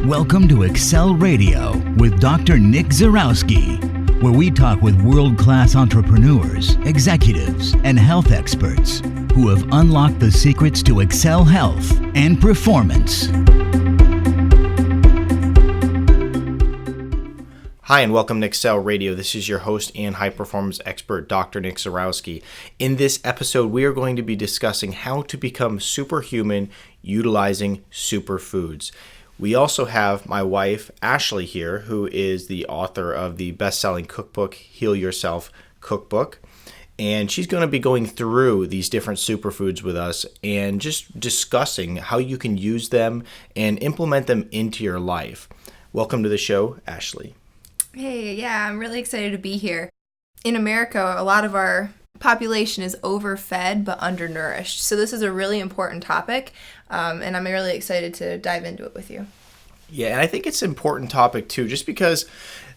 Welcome to Excel Radio with Dr. Nick Zyrowski, where we talk with world-class entrepreneurs, executives, and health experts who have unlocked the secrets to excel health and performance. Hi, and welcome to Excel Radio. This is your host and high-performance expert, Dr. Nick Zyrowski. In this episode, we are going to be discussing how to become superhuman utilizing superfoods. We also have my wife, Ashley, here, who is the author of the best-selling cookbook, Heal Yourself Cookbook. And she's going to be going through these different superfoods with us and just discussing how you can use them and implement them into your life. Welcome to the show, Ashley. Hey, yeah, I'm really excited to be here. In America, a lot of our population is overfed but undernourished. So this is a really important topic, and I'm really excited to dive into it with you. Yeah, and I think it's an important topic too, just because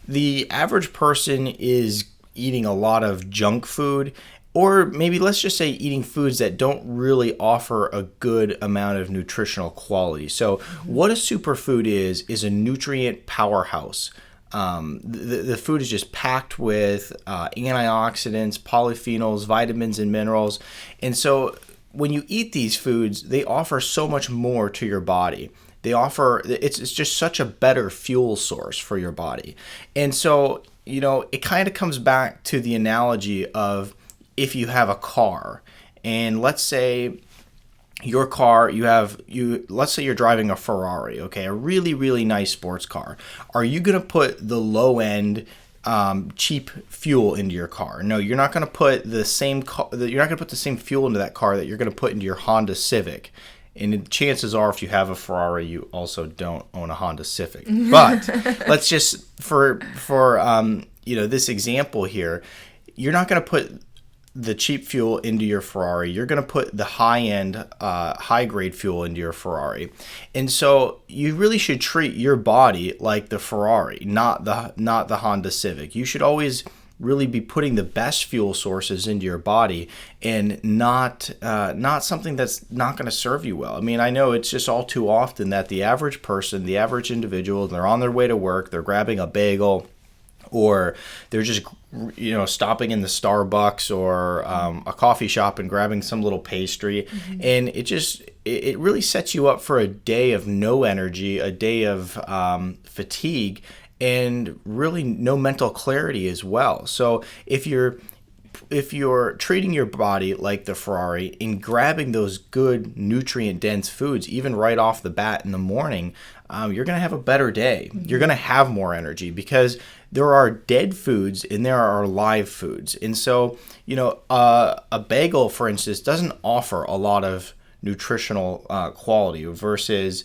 the average person is eating a lot of junk food, or maybe let's just say eating foods that don't really offer a good amount of nutritional quality. So what a superfood is a nutrient powerhouse. The food is just packed with antioxidants, polyphenols, vitamins, and minerals. And so when you eat these foods, they offer so much more to your body. It's just such a better fuel source for your body. And so, it kind of comes back to the analogy of if you have a car, and let's say your car, let's say you're driving a Ferrari, okay, a really, really nice sports car. Are you going to put the low end cheap fuel into your car? No, you're not going to put the same fuel into that car that you're going to put into your Honda Civic. And chances are, if you have a Ferrari, you also don't own a Honda Civic. But let's just for this example here, you're not going to put the cheap fuel into your Ferrari. You're going to put the high-end, high-grade fuel into your Ferrari. And so you really should treat your body like the Ferrari, not the Honda Civic. You should always really be putting the best fuel sources into your body, and not something that's not going to serve you well. I mean, I know it's just all too often that the average person, the average individual, they're on their way to work, they're grabbing a bagel, or they're just stopping in the Starbucks or a coffee shop and grabbing some little pastry. And it really sets you up for a day of no energy, a day of fatigue, and really no mental clarity as well. So if you're treating your body like the Ferrari and grabbing those good nutrient-dense foods, even right off the bat in the morning, you're going to have a better day. You're going to have more energy because there are dead foods and there are live foods. And so, a bagel, for instance, doesn't offer a lot of nutritional quality versus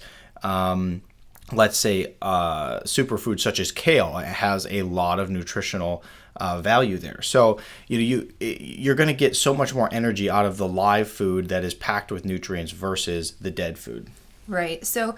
let's say superfoods such as kale. It has a lot of nutritional value there. So you're going to get so much more energy out of the live food that is packed with nutrients versus the dead food. Right. So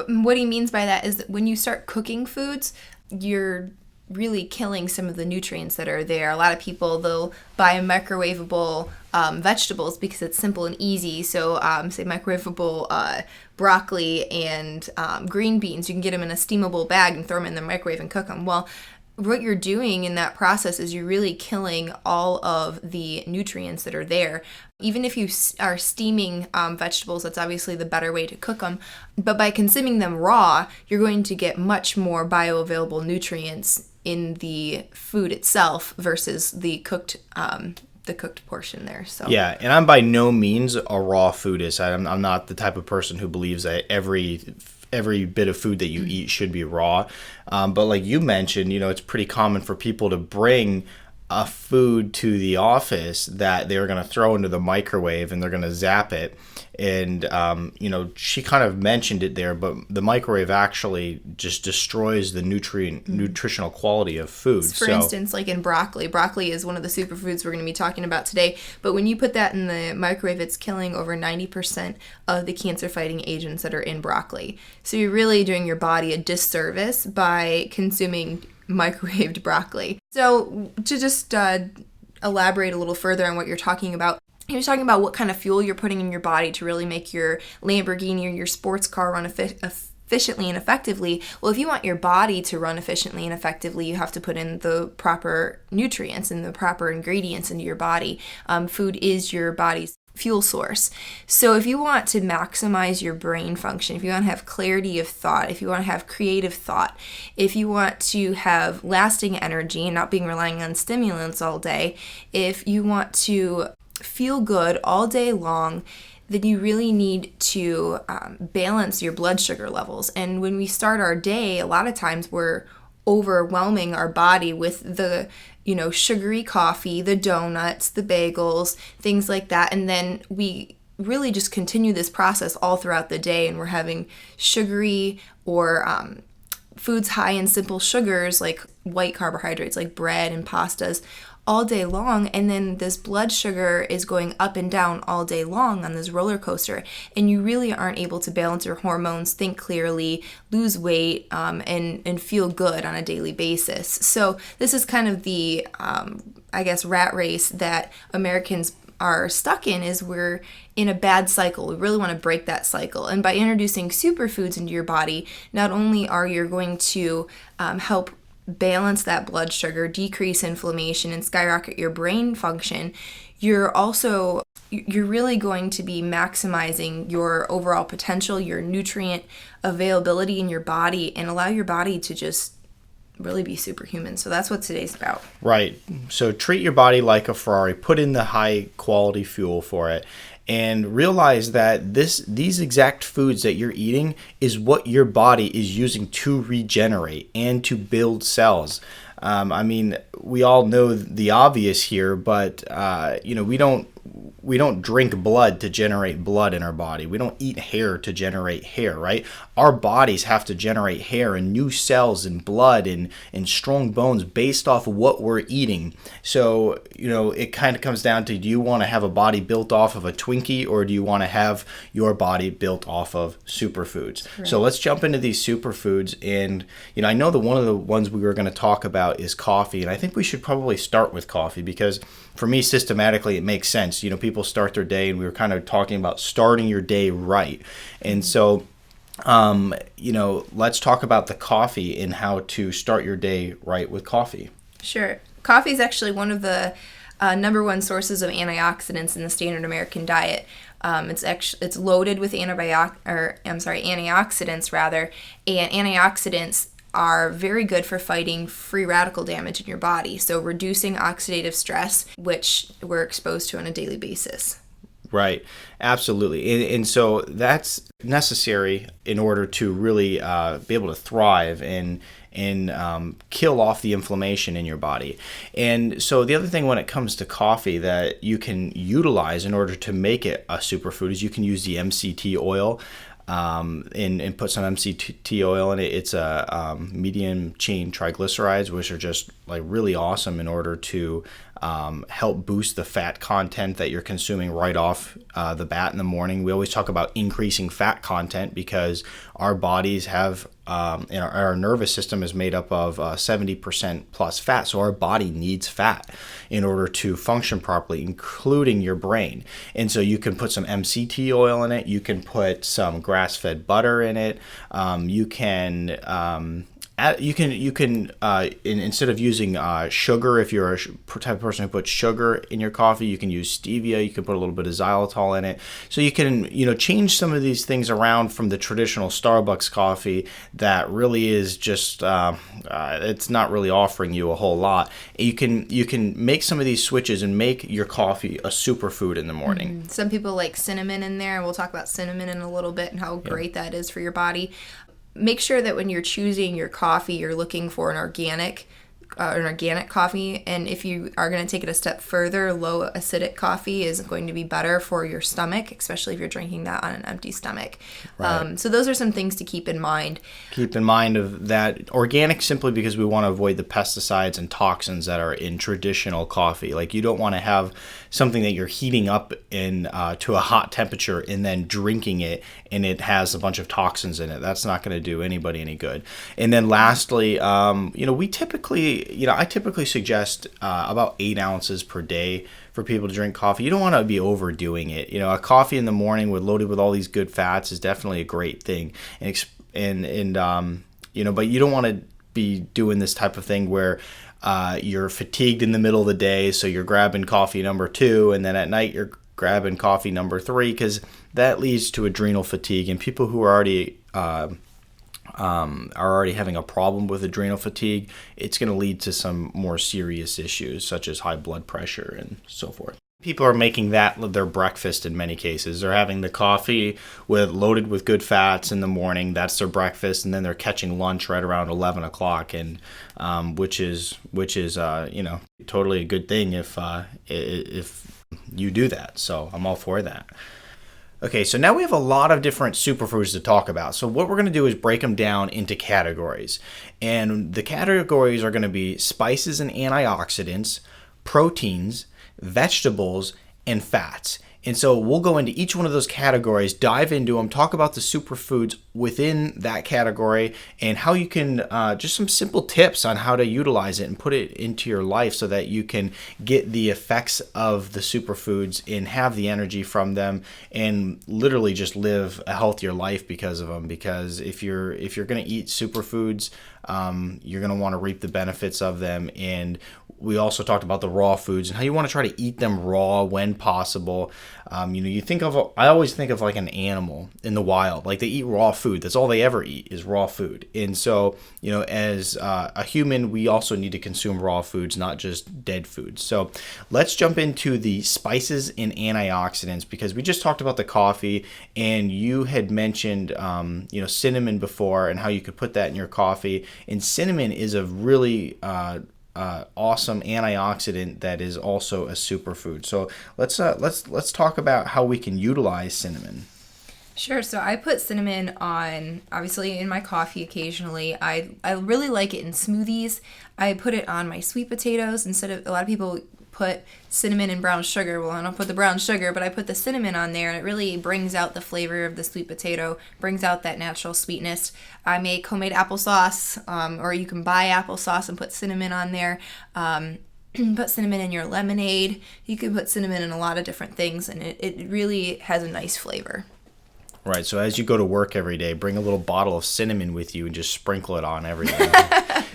what he means by that is that when you start cooking foods, you're really killing some of the nutrients that are there. A lot of people, they'll buy microwavable vegetables because it's simple and easy. So say microwavable broccoli and green beans. You can get them in a steamable bag and throw them in the microwave and cook them. Well, what you're doing in that process is you're really killing all of the nutrients that are there. Even if you are steaming vegetables, that's obviously the better way to cook them. But by consuming them raw, you're going to get much more bioavailable nutrients in the food itself versus the cooked portion there. So yeah, and I'm by no means a raw foodist. I'm not the type of person who believes that every bit of food that you eat should be raw. But like you mentioned, it's pretty common for people to bring a food to the office that they're going to throw into the microwave and they're going to zap it. And, she kind of mentioned it there, but the microwave actually just destroys the nutritional quality of food. For instance, like in broccoli is one of the superfoods we're going to be talking about today. But when you put that in the microwave, it's killing over 90% of the cancer-fighting agents that are in broccoli. So you're really doing your body a disservice by consuming microwaved broccoli. So to just elaborate a little further on what you're talking about, he was talking about what kind of fuel you're putting in your body to really make your Lamborghini or your sports car run efficiently and effectively. Well, if you want your body to run efficiently and effectively, you have to put in the proper nutrients and the proper ingredients into your body. Food is your body's fuel source. So if you want to maximize your brain function, if you want to have clarity of thought, if you want to have creative thought, if you want to have lasting energy and not being relying on stimulants all day, if you want to feel good all day long, then you really need to balance your blood sugar levels. And when we start our day, a lot of times we're overwhelming our body with the, sugary coffee, the donuts, the bagels, things like that. And then we really just continue this process all throughout the day, and we're having sugary or foods high in simple sugars like white carbohydrates like bread and pastas all day long, and then this blood sugar is going up and down all day long on this roller coaster, and you really aren't able to balance your hormones, think clearly, lose weight, and feel good on a daily basis. So this is kind of the, rat race that Americans are stuck in, is we're in a bad cycle. We really want to break that cycle. And by introducing superfoods into your body, not only are you going to help balance that blood sugar, decrease inflammation, and skyrocket your brain function, you're really going to be maximizing your overall potential, your nutrient availability in your body, and allow your body to just really be superhuman. So that's what today's about. Right. So treat your body like a Ferrari, put in the high quality fuel for it, and realize that these exact foods that you're eating is what your body is using to regenerate and to build cells. We all know the obvious here, but we don't drink blood to generate blood in our body. We don't eat hair to generate hair, right? Our bodies have to generate hair and new cells and blood and strong bones based off of what we're eating. So, it kind of comes down to, do you want to have a body built off of a Twinkie, or do you want to have your body built off of superfoods? Right. So let's jump into these superfoods. And, I know that one of the ones we were going to talk about is coffee. And I think we should probably start with coffee, because for me, systematically, it makes sense. People start their day, and we were kind of talking about starting your day right. And so, let's talk about the coffee and how to start your day right with coffee. Sure. Coffee is actually one of the number one sources of antioxidants in the standard American diet. It's loaded with antioxidants rather, and antioxidants are very good for fighting free radical damage in your body, so reducing oxidative stress, which we're exposed to on a daily basis. Right, absolutely. And so that's necessary in order to really be able to thrive and kill off the inflammation in your body. And so the other thing when it comes to coffee that you can utilize in order to make it a superfood is you can use the MCT oil. And put some MCT oil in it. It's a medium chain triglycerides, which are just like really awesome in order to help boost the fat content that you're consuming right off the bat in the morning. We always talk about increasing fat content because our bodies have our nervous system is made up of 70% plus fat. So our body needs fat in order to function properly, including your brain. And so you can put some MCT oil in it. You can put some grass-fed butter in it. Instead of using sugar, if you're a type of person who puts sugar in your coffee, you can use stevia. You can put a little bit of xylitol in it. So you can, change some of these things around from the traditional Starbucks coffee that really is just, it's not really offering you a whole lot. You can make some of these switches and make your coffee a superfood in the morning. Mm-hmm. Some people like cinnamon in there, and we'll talk about cinnamon in a little bit and how great that is for your body. Make sure that when you're choosing your coffee, you're looking for an organic coffee. And if you are going to take it a step further, low acidic coffee is going to be better for your stomach, especially if you're drinking that on an empty stomach. Right. So those are some things to keep in mind. Keep in mind of that organic simply because we want to avoid the pesticides and toxins that are in traditional coffee. Like you don't want to have something that you're heating up in to a hot temperature and then drinking it and it has a bunch of toxins in it. That's not going to do anybody any good. And then lastly, I typically suggest about 8 ounces per day for people to drink coffee. You don't want to be overdoing it. A coffee in the morning loaded with all these good fats is definitely a great thing. And but you don't want to be doing this type of thing where you're fatigued in the middle of the day, so you're grabbing coffee number 2, and then at night you're grabbing coffee number 3, because that leads to adrenal fatigue. And people who are already having a problem with adrenal fatigue, it's going to lead to some more serious issues such as high blood pressure and so forth. People are making that their breakfast in many cases. They're having the coffee loaded with good fats in the morning. That's their breakfast, and then they're catching lunch right around 11 o'clock, and which is totally a good thing if you do that. So I'm all for that. Okay, so now we have a lot of different superfoods to talk about. So what we're going to do is break them down into categories. And the categories are going to be spices and antioxidants, proteins, vegetables, and fats. And so we'll go into each one of those categories, dive into them, talk about the superfoods within that category, and how you can, just some simple tips on how to utilize it and put it into your life so that you can get the effects of the superfoods and have the energy from them and literally just live a healthier life because of them. Because if you're going to eat superfoods, you're going to want to reap the benefits of them. And we also talked about the raw foods and how you want to try to eat them raw when possible. I always think of like an animal in the wild, like they eat raw food. That's all they ever eat is raw food. And so, as a human, we also need to consume raw foods, not just dead foods. So let's jump into the spices and antioxidants, because we just talked about the coffee, and you had mentioned, cinnamon before and how you could put that in your coffee. And cinnamon is a really awesome antioxidant that is also a superfood. So let's talk about how we can utilize cinnamon. Sure. So I put cinnamon on, obviously, in my coffee occasionally. I really like it in smoothies. I put it on my sweet potatoes instead of, a lot of people put cinnamon and brown sugar. Well, I don't put the brown sugar, but I put the cinnamon on there, and it really brings out the flavor of the sweet potato, brings out that natural sweetness. I make homemade applesauce, or you can buy applesauce and put cinnamon on there. Put cinnamon in your lemonade. You can put cinnamon in a lot of different things, and it really has a nice flavor. Right. So as you go to work every day, bring a little bottle of cinnamon with you and just sprinkle it on everything.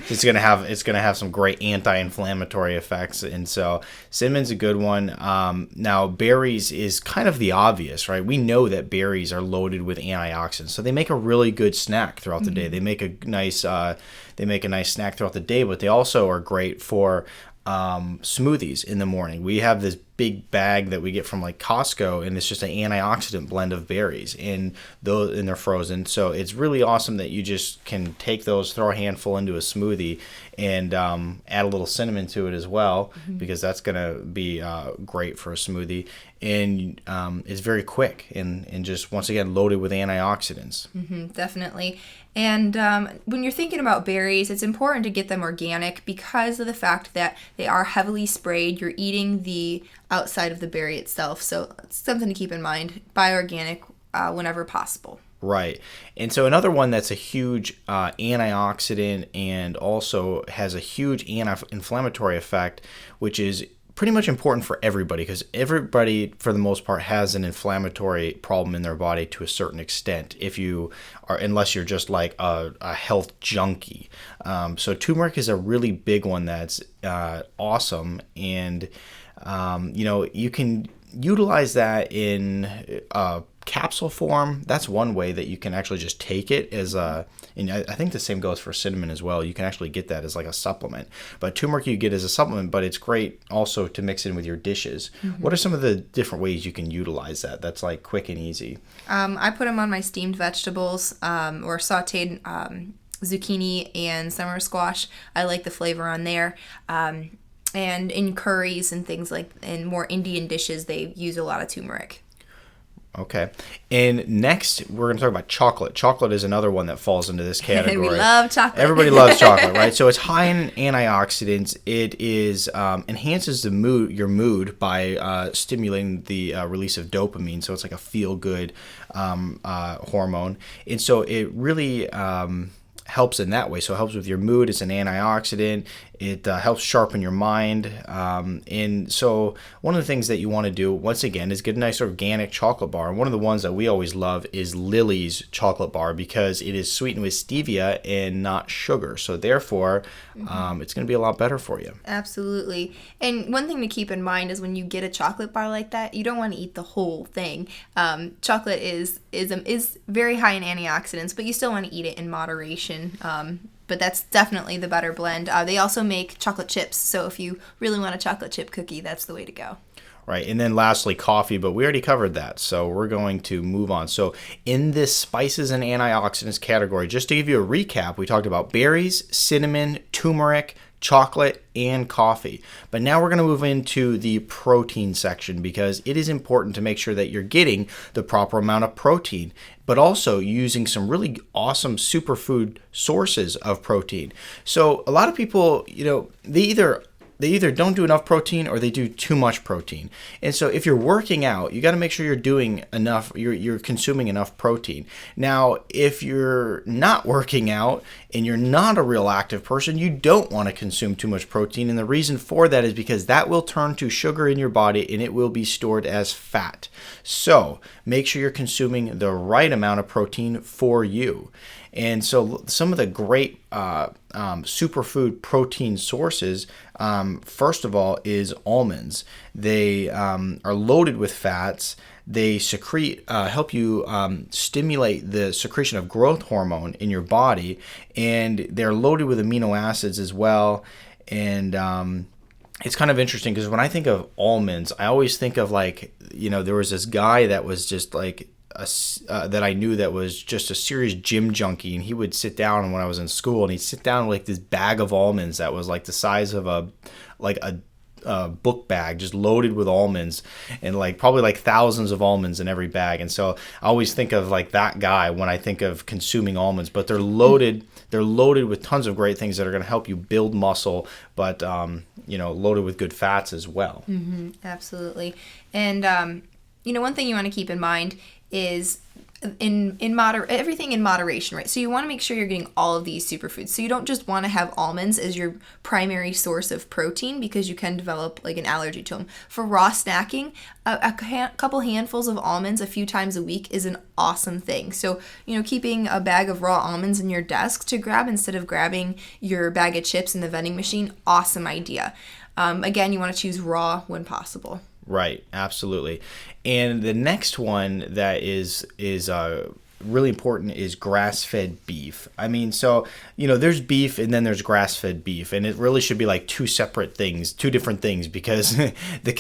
It's gonna have some great anti-inflammatory effects, and so cinnamon's a good one. Now berries is kind of the obvious, right? We know that berries are loaded with antioxidants, so they make a really good snack throughout the day. They make a nice snack throughout the day, but they also are great for smoothies in the morning. We have this big bag that we get from like Costco, and it's just an antioxidant blend of berries, and they're frozen. So it's really awesome that you just can take those, throw a handful into a smoothie, and add a little cinnamon to it as well, because that's gonna be great for a smoothie. And it's very quick and just, once again, loaded with antioxidants. Definitely. And when you're thinking about berries, it's important to get them organic because of the fact that they are heavily sprayed. You're eating the outside of the berry itself. So it's something to keep in mind. Buy organic whenever possible. Right. And so another one that's a huge antioxidant and also has a huge anti-inflammatory effect, which is pretty much important for everybody, because everybody, for the most part, has an inflammatory problem in their body to a certain extent, unless you're just like a health junkie. So turmeric is a really big one that's awesome, and you can utilize that in capsule form. That's one way that you can actually just take it as and I think the same goes for cinnamon as well. You can actually get that as like a supplement, but turmeric you get as a supplement, but it's great also to mix in with your dishes. What are some of the different ways you can utilize that that's like quick and easy? I put them on my steamed vegetables, or sauteed zucchini and summer squash. I like the flavor on there. And in curries and things like, in more Indian dishes, they use a lot of turmeric. Okay. And next, we're going to talk about chocolate. Chocolate is another one that falls into this category. We love chocolate. Everybody loves chocolate, right? So it's high in antioxidants. It is enhances your mood by stimulating the release of dopamine. So it's like a feel-good hormone. And so it really helps in that way. So it helps with your mood. It's an antioxidant. It helps sharpen your mind. And so one of the things that you want to do, once again, is get a nice organic chocolate bar. And one of the ones that we always love is Lily's chocolate bar because it is sweetened with stevia and not sugar. So therefore, it's going to be a lot better for you. Absolutely. And one thing to keep in mind is when you get a chocolate bar like that, you don't want to eat the whole thing. Chocolate is very high in antioxidants, but you still want to eat it in moderation. But that's definitely the better blend. They also make chocolate chips, so if you really want a chocolate chip cookie, that's the way to go. Right, and then lastly, coffee, but we already covered that, so we're going to move on. So in this spices and antioxidants category, just to give you a recap, we talked about berries, cinnamon, turmeric, chocolate, and coffee. But now we're going to move into the protein section because it is important to make sure that you're getting the proper amount of protein, but also using some really awesome superfood sources of protein. So a lot of people, they either don't do enough protein or they do too much protein. And so if you're working out, you got to make sure you're doing enough, you're consuming enough protein. Now, if you're not working out and you're not a real active person, you don't want to consume too much protein. And the reason for that is because that will turn to sugar in your body and it will be stored as fat. So make sure you're consuming the right amount of protein for you. And so some of the great superfood protein sources, first of all, is almonds. They are loaded with fats. They secrete, help you stimulate the secretion of growth hormone in your body, and they're loaded with amino acids as well. And it's kind of interesting because when I think of almonds, I always think of there was this guy that was just that I knew that was just a serious gym junkie, and he would sit down when I was in school, and he'd sit down with this bag of almonds that was like the size of a book bag, just loaded with almonds, and probably thousands of almonds in every bag. And so I always think of that guy when I think of consuming almonds, but they're loaded with tons of great things that are going to help you build muscle, but loaded with good fats as well. Mm-hmm, absolutely. And one thing you want to keep in mind is everything in moderation, right? So you want to make sure you're getting all of these superfoods. So you don't just want to have almonds as your primary source of protein because you can develop an allergy to them. For raw snacking, a couple handfuls of almonds a few times a week is an awesome thing. So, keeping a bag of raw almonds in your desk to grab instead of grabbing your bag of chips in the vending machine, awesome idea. Again, you want to choose raw when possible. Right, absolutely. And the next one that is really important is grass-fed beef. I mean, so, there's beef and then there's grass-fed beef, and it really should be two separate things, two different things, because the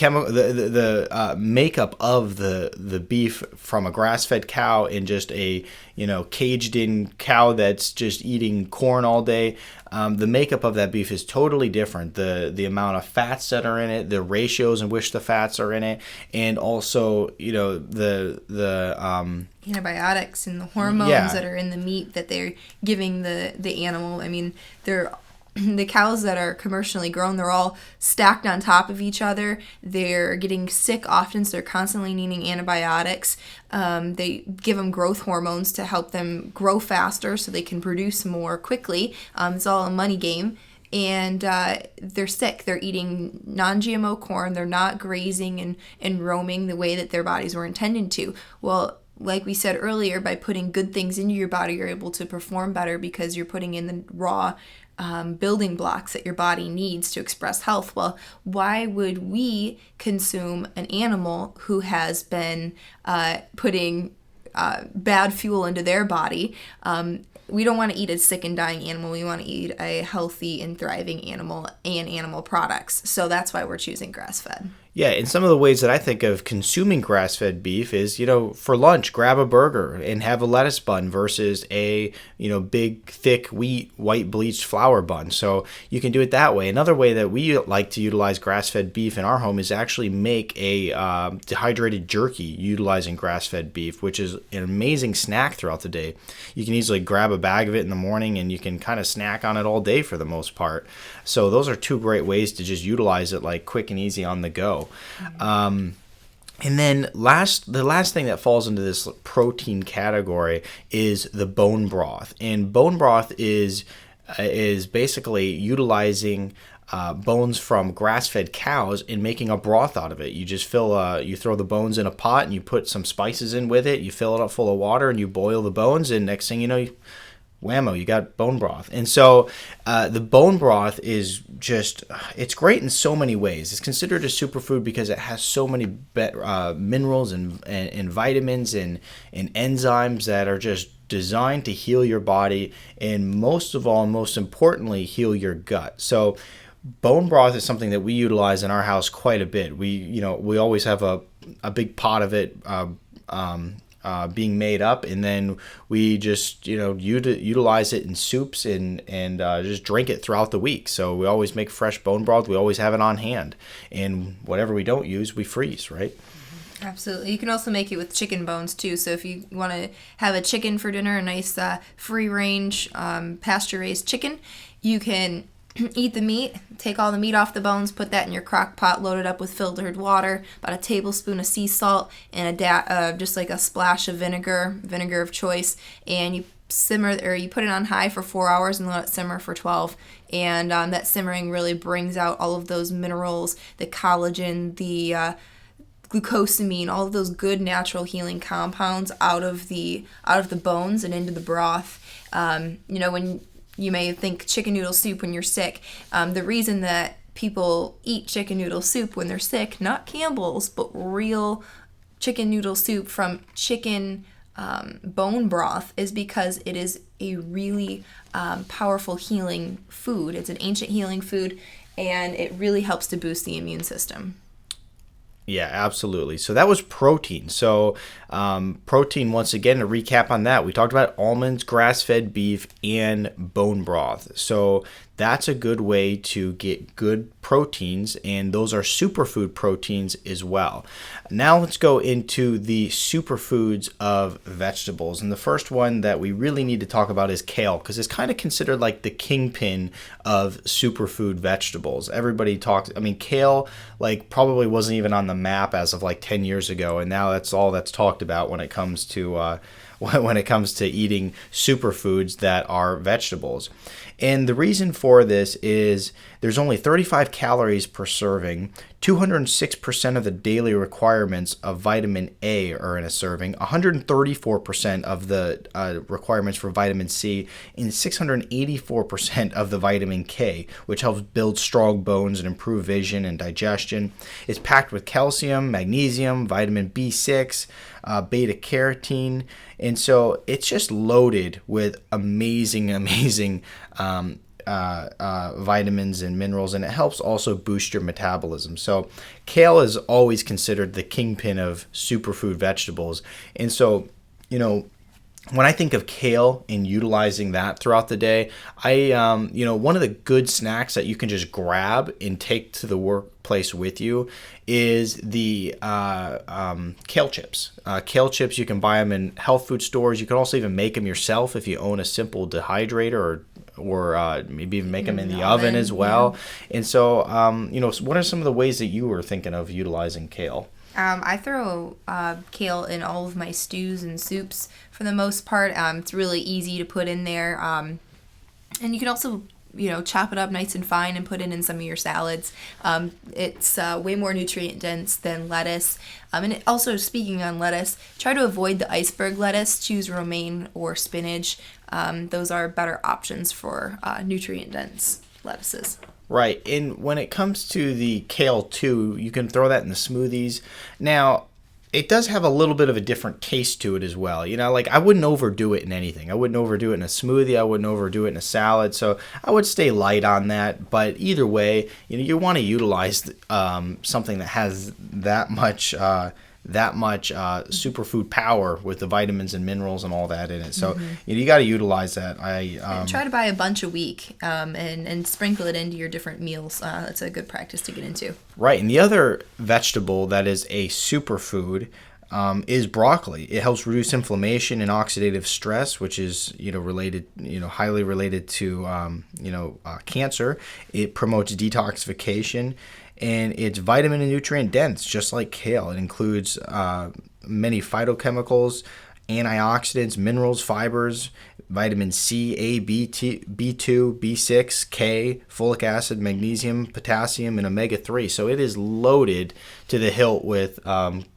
makeup of the beef from a grass-fed cow and just a caged-in cow that's just eating corn all day, the makeup of that beef is totally different. The amount of fats that are in it, the ratios in which the fats are in it, and also the antibiotics and the hormones that are in the meat that they're giving the animal. I mean, the cows that are commercially grown, they're all stacked on top of each other. They're getting sick often, so they're constantly needing antibiotics. They give them growth hormones to help them grow faster so they can produce more quickly. It's all a money game. And they're sick. They're eating non-GMO corn. They're not grazing and roaming the way that their bodies were intended to. Well, like we said earlier, by putting good things into your body, you're able to perform better because you're putting in the raw building blocks that your body needs to express health. Well, why would we consume an animal who has been putting bad fuel into their body? We don't want to eat a sick and dying animal. We want to eat a healthy and thriving animal and animal products. So that's why we're choosing grass-fed. Yeah, and some of the ways that I think of consuming grass-fed beef is, for lunch, grab a burger and have a lettuce bun versus a, big, thick, white bleached flour bun. So you can do it that way. Another way that we like to utilize grass-fed beef in our home is actually make a dehydrated jerky utilizing grass-fed beef, which is an amazing snack throughout the day. You can easily grab a bag of it in the morning and you can kind of snack on it all day for the most part. So those are two great ways to just utilize it quick and easy on the go. And then the last thing that falls into this protein category is the bone broth. And bone broth is basically utilizing bones from grass-fed cows and making a broth out of it. You just you throw the bones in a pot and you put some spices in with it. You fill it up full of water and you boil the bones, and next thing you know, whammo, you got bone broth. And so the bone broth is it's great in so many ways. It's considered a superfood because it has so many minerals and vitamins and enzymes that are just designed to heal your body, and most of all, and most importantly, heal your gut. So bone broth is something that we utilize in our house quite a bit. We always have a big pot of it being made up, and then we just utilize it in soups and just drink it throughout the week. So we always make fresh bone broth. We always have it on hand, and whatever we don't use, we freeze, right? Absolutely. You can also make it with chicken bones too. So if you want to have a chicken for dinner, a nice free-range pasture-raised chicken, you can eat the meat, take all the meat off the bones, put that in your crock pot, load it up with filtered water, about a tablespoon of sea salt, and just like a splash of vinegar of choice, and you you put it on high for 4 hours and let it simmer for 12. And that simmering really brings out all of those minerals, the collagen, the glucosamine, all of those good natural healing compounds out of the bones and into the broth. When you may think chicken noodle soup when you're sick. The reason that people eat chicken noodle soup when they're sick, not Campbell's, but real chicken noodle soup from chicken bone broth, is because it is a really powerful healing food. It's an ancient healing food, and it really helps to boost the immune system. Yeah, absolutely. So that was protein. So protein, once again, to recap on that, we talked about almonds, grass-fed beef, and bone broth. So that's a good way to get good proteins, and those are superfood proteins as well. Now let's go into the superfoods of vegetables. And the first one that we really need to talk about is kale, because it's kind of considered like the kingpin of superfood vegetables. Everybody talks, kale probably wasn't even on the map as of 10 years ago, and now that's all that's talked about when it comes to eating superfoods that are vegetables. And the reason for this is there's only 35 calories per serving, 206% of the daily requirements of vitamin A are in a serving, 134% of the requirements for vitamin C, and 684% of the vitamin K, which helps build strong bones and improve vision and digestion. It's packed with calcium, magnesium, vitamin B6, beta carotene, and so it's just loaded with amazing vitamins and minerals, and it helps also boost your metabolism. So kale is always considered the kingpin of superfood vegetables. And so, when I think of kale and utilizing that throughout the day, one of the good snacks that you can just grab and take to the workplace with you is the kale chips. Kale chips, you can buy them in health food stores. You can also even make them yourself if you own a simple dehydrator, or maybe even make them in the oven as well. Yeah. And so, what are some of the ways that you were thinking of utilizing kale? I throw kale in all of my stews and soups for the most part. It's really easy to put in there. And you can also, chop it up nice and fine and put it in some of your salads. It's way more nutrient dense than lettuce. And it also, speaking on lettuce, try to avoid the iceberg lettuce. Choose romaine or spinach. Those are better options for nutrient dense lettuces. Right, and when it comes to the kale too, you can throw that in the smoothies. Now, it does have a little bit of a different taste to it as well. I wouldn't overdo it in anything. I wouldn't overdo it in a smoothie. I wouldn't overdo it in a salad. So I would stay light on that. But either way, you want to utilize something that has that much superfood power with the vitamins and minerals and all that in it. So you got to utilize that. Try to buy a bunch a week and sprinkle it into your different meals. That's a good practice to get into. Right, and the other vegetable that is a superfood is broccoli. It helps reduce inflammation and oxidative stress, which is highly related to cancer. It promotes detoxification. and it's vitamin and nutrient dense, just like kale. It includes many phytochemicals, antioxidants, minerals, fibers, vitamin C, A, B2, B6, K, folic acid, magnesium, potassium, and omega-3. So it is loaded to the hilt with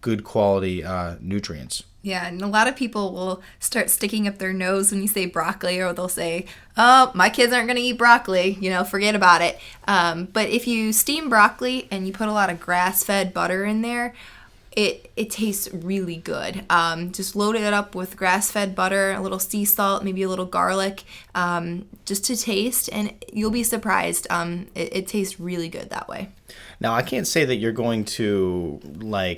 good quality nutrients. Yeah, and a lot of people will start sticking up their nose when you say broccoli, or they'll say, oh, my kids aren't going to eat broccoli, forget about it. But if you steam broccoli and you put a lot of grass-fed butter in there, it tastes really good. Just load it up with grass-fed butter, a little sea salt, maybe a little garlic, just to taste, and you'll be surprised. It tastes really good that way. Now, I can't say that you're going to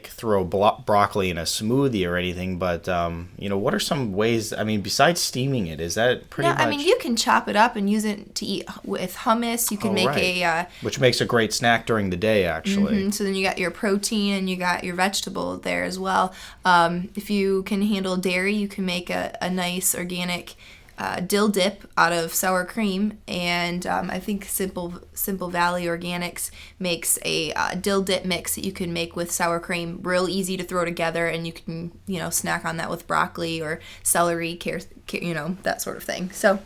throw broccoli in a smoothie or anything, but what are some ways? I mean, besides steaming it, is that pretty much? I mean, you can chop it up and use it to eat with hummus. You can make which makes a great snack during the day, actually. Mm-hmm. So then you got your protein and you got your vegetable there as well. If you can handle dairy, you can make a nice organic dill dip out of sour cream, and I think Simple Valley Organics makes a dill dip mix that you can make with sour cream, real easy to throw together, and you can snack on that with broccoli or celery, that sort of thing. So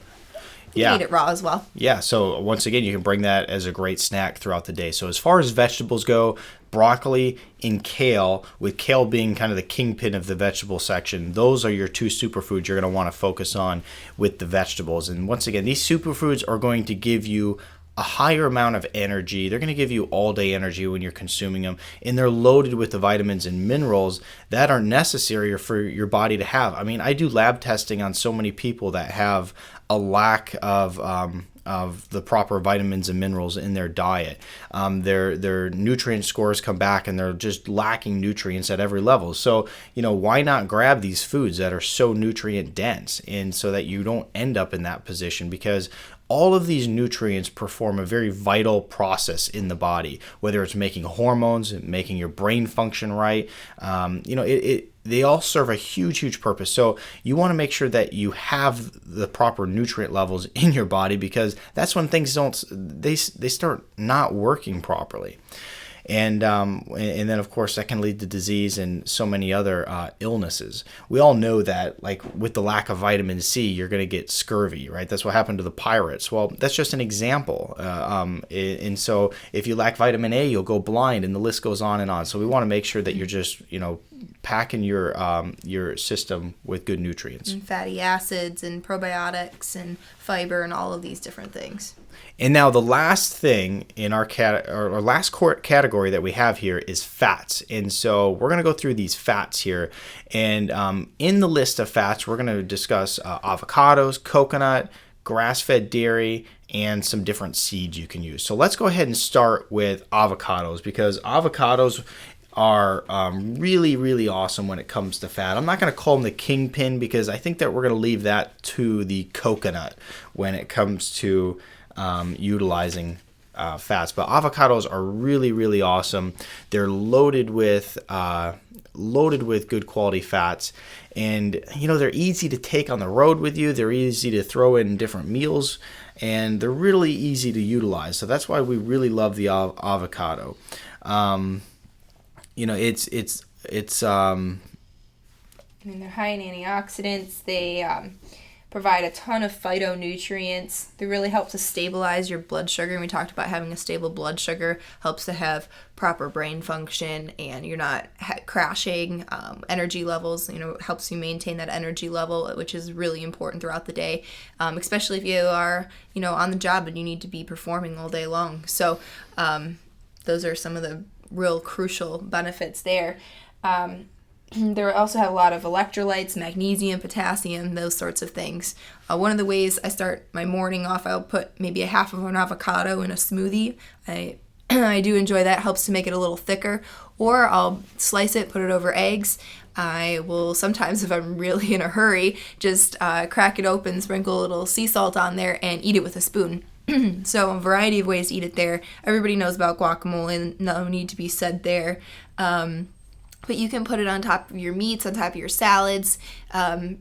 you can eat it raw as well. Yeah, so once again, you can bring that as a great snack throughout the day. So as far as vegetables go, broccoli and kale, with kale being kind of the kingpin of the vegetable section, those are your two superfoods you're going to want to focus on with the vegetables. And once again, these superfoods are going to give you a higher amount of energy. They're going to give you all day energy when you're consuming them, and they're loaded with the vitamins and minerals that are necessary for your body to have. I mean, I do lab testing on so many people that have a lack of the proper vitamins and minerals in their diet. Their nutrient scores come back and they're just lacking nutrients at every level. So, why not grab these foods that are so nutrient dense, and so that you don't end up in that position, because all of these nutrients perform a very vital process in the body, whether it's making hormones, making your brain function right. They all serve a huge purpose. So you want to make sure that you have the proper nutrient levels in your body, because that's when things they start not working properly. And then, of course, that can lead to disease and so many other illnesses. We all know that, with the lack of vitamin C, you're going to get scurvy, right? That's what happened to the pirates. Well, that's just an example. And so if you lack vitamin A, you'll go blind, and the list goes on and on. So we want to make sure that you're just, packing your system with good nutrients. And fatty acids and probiotics and fiber and all of these different things. And now the last thing in our last category that we have here is fats. And so we're going to go through these fats here. And in the list of fats, we're going to discuss avocados, coconut, grass-fed dairy, and some different seeds you can use. So let's go ahead and start with avocados, because avocados are really awesome when it comes to fat. I'm not going to call them the kingpin, because I think that we're going to leave that to the coconut when it comes to utilizing fats. But avocados are really awesome. They're loaded with good quality fats, and they're easy to take on the road with you. They're easy to throw in different meals, and they're really easy to utilize. So that's why we really love the avocado. It's they're high in antioxidants. They provide a ton of phytonutrients. They really help to stabilize your blood sugar. And we talked about having a stable blood sugar helps to have proper brain function, and you're not crashing energy levels. It helps you maintain that energy level, which is really important throughout the day, especially if you are, on the job and you need to be performing all day long. So those are some of the real crucial benefits there. They also have a lot of electrolytes, magnesium, potassium, those sorts of things. One of the ways I start my morning off, I'll put maybe a half of an avocado in a smoothie. I do enjoy that. It helps to make it a little thicker. Or I'll slice it, put it over eggs. I will sometimes, if I'm really in a hurry, just crack it open, sprinkle a little sea salt on there, and eat it with a spoon. So a variety of ways to eat it there. Everybody knows about guacamole, no need to be said there. But you can put it on top of your meats, on top of your salads.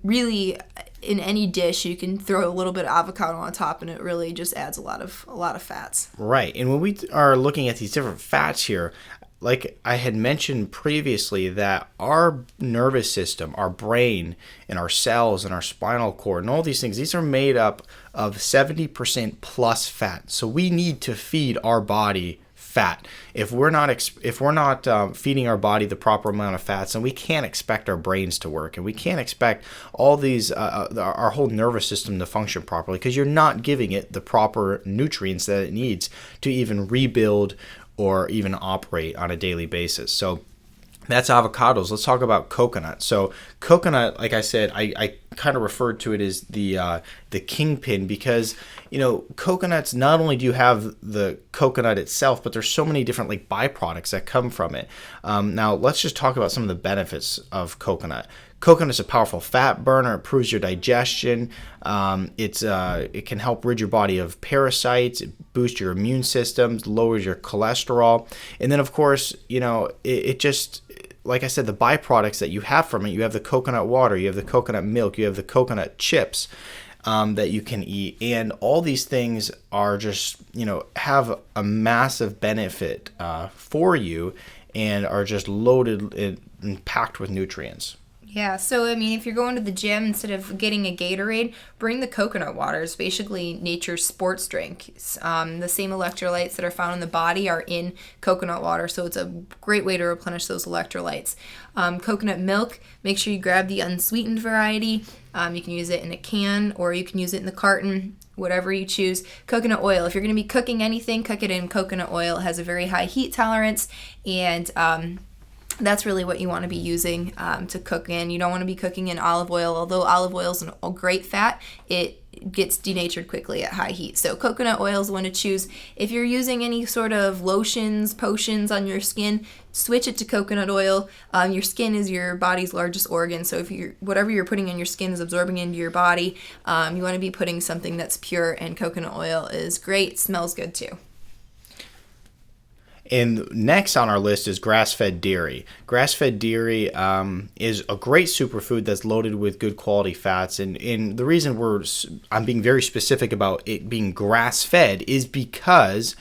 Really, in any dish, you can throw a little bit of avocado on top, and it really just adds a lot of fats. Right. And when we are looking at these different fats here, like I had mentioned previously, that our nervous system, our brain, and our cells and our spinal cord and all these things, these are made up of 70% plus fat. So we need to feed our body fat. If we're not feeding our body the proper amount of fats, then we can't expect our brains to work, and we can't expect all these our whole nervous system to function properly, because you're not giving it the proper nutrients that it needs to even rebuild or even operate on a daily basis. So that's avocados. Let's talk about coconut. So coconut, like I said, I kind of referred to it as the kingpin, because coconuts, not only do you have the coconut itself, but there's so many different like byproducts that come from it. Now let's just talk about some of the benefits of coconut. Coconut is a powerful fat burner. It improves your digestion. It can help rid your body of parasites. It boosts your immune system, lowers your cholesterol, and then of course, it just, like I said, the byproducts that you have from it. You have the coconut water. You have the coconut milk. You have the coconut chips that you can eat, and all these things are just have a massive benefit for you, and are just loaded and packed with nutrients. Yeah, so I mean, if you're going to the gym, instead of getting a Gatorade, bring the coconut water. It's basically nature's sports drink. The same electrolytes that are found in the body are in coconut water, so it's a great way to replenish those electrolytes. Coconut milk, make sure you grab the unsweetened variety. You can use it in a can, or you can use it in the carton, whatever you choose. Coconut oil, if you're going to be cooking anything, cook it in coconut oil. It has a very high heat tolerance, and that's really what you want to be using to cook in. You don't want to be cooking in olive oil. Although olive oil is a great fat, it gets denatured quickly at high heat. So coconut oil is the one to choose. If you're using any sort of lotions, potions on your skin, switch it to coconut oil. Your skin is your body's largest organ, so if whatever you're putting on your skin is absorbing into your body, you want to be putting something that's pure, and coconut oil is great. Smells good too. And next on our list is grass-fed dairy. Grass-fed dairy is a great superfood that's loaded with good quality fats. And the reason I'm being very specific about it being grass-fed is because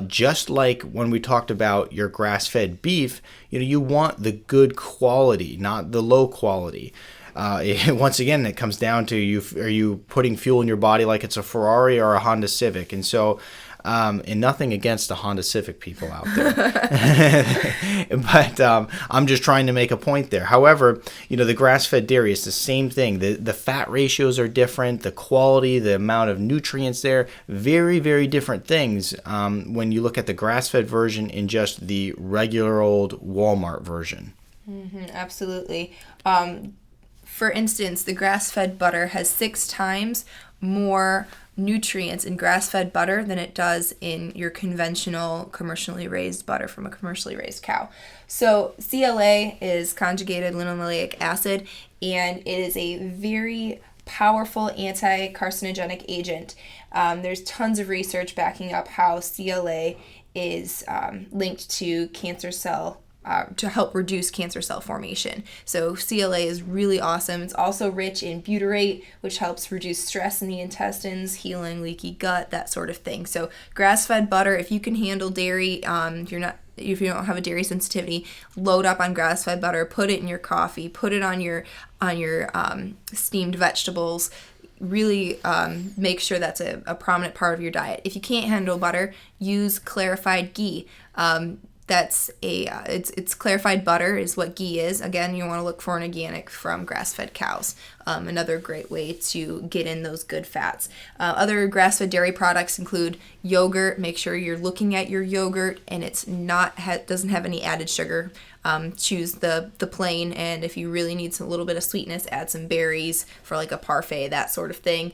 just like when we talked about your grass-fed beef, you want the good quality, not the low quality. Once again, it comes down to are you putting fuel in your body like it's a Ferrari or a Honda Civic? And so and nothing against the Honda Civic people out there. But I'm just trying to make a point there. However, the grass-fed dairy is the same thing. The fat ratios are different. The quality, the amount of nutrients there, very, very different things when you look at the grass-fed version and just the regular old Walmart version. Mm-hmm, absolutely. For instance, the grass-fed butter has 6 times more nutrients in grass-fed butter than it does in your conventional commercially raised butter from a commercially raised cow. So CLA is conjugated linoleic acid, and it is a very powerful anti-carcinogenic agent. There's tons of research backing up how CLA is linked to cancer cell to help reduce cancer cell formation. So CLA is really awesome. It's also rich in butyrate, which helps reduce stress in the intestines, healing leaky gut, that sort of thing. So grass-fed butter, if you can handle dairy, if you don't have a dairy sensitivity, load up on grass-fed butter, put it in your coffee, put it on your steamed vegetables. Really make sure that's a prominent part of your diet. If you can't handle butter, use clarified ghee. It's clarified butter is what ghee is. Again, you want to look for an organic from grass-fed cows. Another great way to get in those good fats. Other grass-fed dairy products include yogurt. Make sure you're looking at your yogurt and it's doesn't have any added sugar. Choose the plain, and if you really need a little bit of sweetness, add some berries for like a parfait, that sort of thing.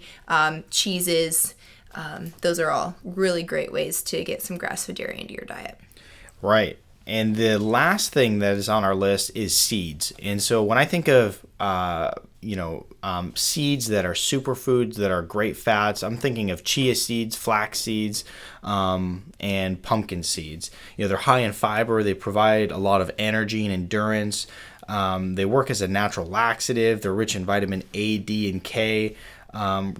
Cheeses. Those are all really great ways to get some grass-fed dairy into your diet. Right. And the last thing that is on our list is seeds. And so when I think of, seeds that are superfoods, that are great fats, I'm thinking of chia seeds, flax seeds, and pumpkin seeds. They're high in fiber. They provide a lot of energy and endurance. They work as a natural laxative. They're rich in vitamin A, D, and K.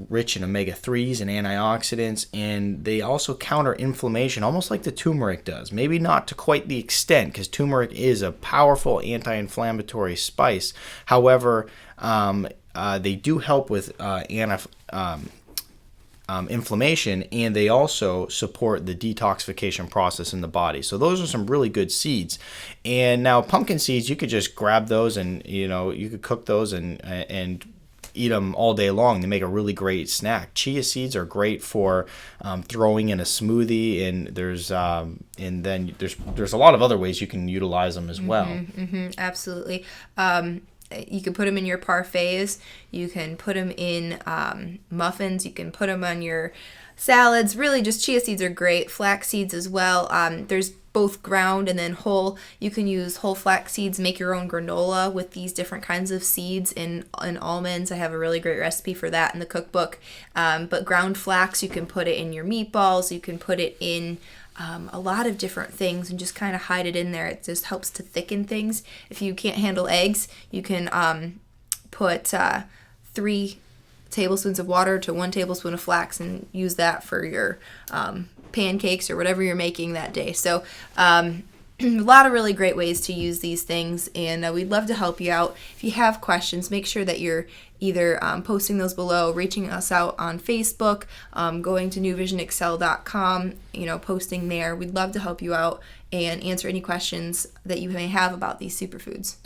Rich in omega-3s and antioxidants, and they also counter inflammation almost like the turmeric does. Maybe not to quite the extent, because turmeric is a powerful anti-inflammatory spice. However, they do help with inflammation, and they also support the detoxification process in the body. So those are some really good seeds. And now pumpkin seeds, you could just grab those, and you could cook those and eat them all day long. They make a really great snack. Chia seeds are great for throwing in a smoothie, and there's a lot of other ways you can utilize them as well. Absolutely. You can put them in your parfaits. You can put them in muffins. You can put them on your salads. Really, just chia seeds are great. Flax seeds as well. There's both ground and then whole. You can use whole flax seeds, make your own granola with these different kinds of seeds and almonds. I have a really great recipe for that in the cookbook. But ground flax, you can put it in your meatballs. You can put it in a lot of different things and just kind of hide it in there. It just helps to thicken things. If you can't handle eggs, you can put 3 tablespoons of water to 1 tablespoon of flax and use that for your pancakes or whatever you're making that day. So a lot of really great ways to use these things, and we'd love to help you out. If you have questions, make sure that you're either posting those below, reaching us out on Facebook, going to newvisionexcel.com, posting there. We'd love to help you out and answer any questions that you may have about these superfoods.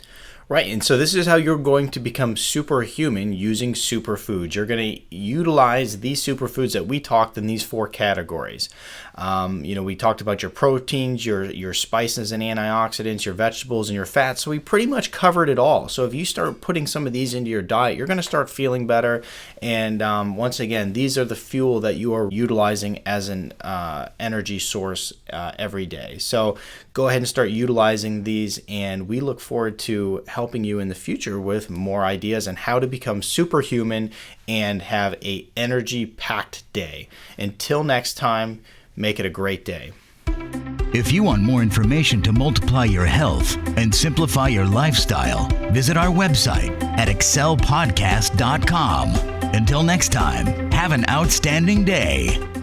Right, and so this is how you're going to become superhuman using superfoods. You're going to utilize these superfoods that we talked in these 4 categories. We talked about your proteins, your spices and antioxidants, your vegetables, and your fats. So we pretty much covered it all. So if you start putting some of these into your diet, you're going to start feeling better. And once again, these are the fuel that you are utilizing as an energy source every day. So go ahead and start utilizing these, and we look forward to helping you in the future with more ideas on how to become superhuman and have a energy-packed day. Until next time, make it a great day. If you want more information to multiply your health and simplify your lifestyle, visit our website at excelpodcast.com. Until next time, have an outstanding day.